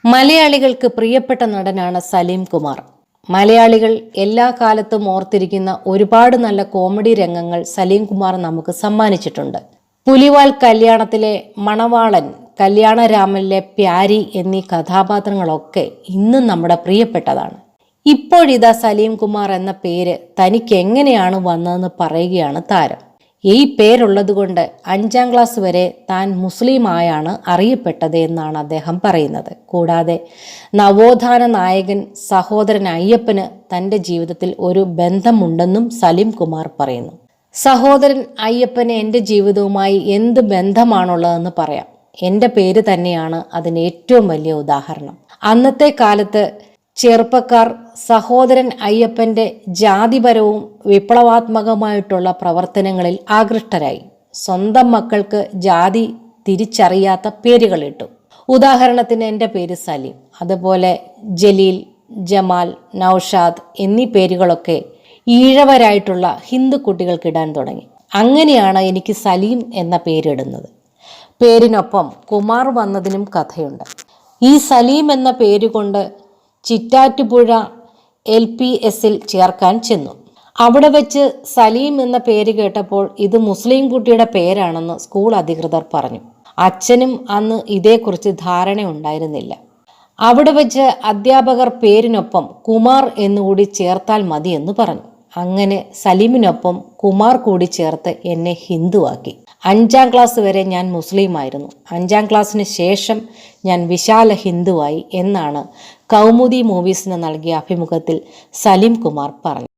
മലയാളികൾക്ക് പ്രിയപ്പെട്ട നടനാണ് സലീം കുമാർ. മലയാളികൾ എല്ലാ കാലത്തും ഓർത്തിരിക്കുന്ന ഒരുപാട് നല്ല കോമഡി രംഗങ്ങൾ സലീം കുമാർ നമുക്ക് സമ്മാനിച്ചിട്ടുണ്ട്. പുലിവാൽ കല്യാണത്തിലെ മണവാളൻ, കല്യാണരാമനിലെ പ്യാരി എന്നീ കഥാപാത്രങ്ങളൊക്കെ ഇന്നും നമ്മുടെ പ്രിയപ്പെട്ടതാണ്. ഇപ്പോഴിതാ സലീം കുമാർ എന്ന പേര് തനിക്ക് എങ്ങനെയാണ് വന്നതെന്ന് പറയുകയാണ് താരം. ഈ പേരുള്ളതുകൊണ്ട് 5ാം ക്ലാസ് വരെ താൻ മുസ്ലിമായാണ് അറിയപ്പെട്ടത് എന്നാണ് അദ്ദേഹം പറയുന്നത്. കൂടാതെ നവോത്ഥാന നായകൻ സഹോദരൻ അയ്യപ്പന് തൻ്റെ ജീവിതത്തിൽ ഒരു ബന്ധമുണ്ടെന്നും സലീം കുമാർ പറയുന്നു. സഹോദരൻ അയ്യപ്പന് എൻ്റെ ജീവിതവുമായി എന്ത് ബന്ധമാണുള്ളതെന്ന് പറയാം. എൻ്റെ പേര് തന്നെയാണ് അതിന് ഏറ്റവും വലിയ ഉദാഹരണം. അന്നത്തെ കാലത്ത് ചെറുപ്പക്കാർ സഹോദരൻ അയ്യപ്പന്റെ ജാതിപരവും വിപ്ലവാത്മകമായിട്ടുള്ള പ്രവർത്തനങ്ങളിൽ ആകൃഷ്ടരായി. സ്വന്തം മക്കൾക്ക് ജാതി തിരിച്ചറിയാത്ത പേരുകളിട്ടു. ഉദാഹരണത്തിന് എൻ്റെ പേര് സലീം, അതുപോലെ ജലീൽ, ജമാൽ, നൌഷാദ് എന്നീ പേരുകളൊക്കെ ഈഴവരായിട്ടുള്ള ഹിന്ദു കുട്ടികൾക്കിടാൻ തുടങ്ങി. അങ്ങനെയാണ് എനിക്ക് സലീം എന്ന പേരിടുന്നത്. പേരിനൊപ്പം കുമാർ വന്നതിനും കഥയുണ്ട്. ഈ സലീം എന്ന പേരുകൊണ്ട് ചിറ്റാറ്റുപുഴ LPSൽ ചേർക്കാൻ ചെന്നു. അവിടെ വെച്ച് സലീം എന്ന പേര് കേട്ടപ്പോൾ ഇത് മുസ്ലിം കുട്ടിയുടെ പേരാണെന്ന് സ്കൂൾ അധികൃതർ പറഞ്ഞു. അച്ഛനും അന്ന് ഇതേക്കുറിച്ച് ധാരണയുണ്ടായിരുന്നില്ല. അവിടെ വെച്ച് അധ്യാപകർ പേരിനൊപ്പം കുമാർ എന്നുകൂടി ചേർത്താൽ മതി എന്ന് പറഞ്ഞു. അങ്ങനെ സലീമിനൊപ്പം കുമാർ കൂടി ചേർത്ത് എന്നെ ഹിന്ദുവാക്കി. 5ാം ക്ലാസ് വരെ ഞാൻ മുസ്ലിമായിരുന്നു. 5ാം ക്ലാസ്സിന് ശേഷം ഞാൻ വിശാല ഹിന്ദുവായി എന്നാണ് കൗമുദി മൂവീസിന് നൽകിയ അഭിമുഖത്തിൽ സലീം കുമാർ പറഞ്ഞു.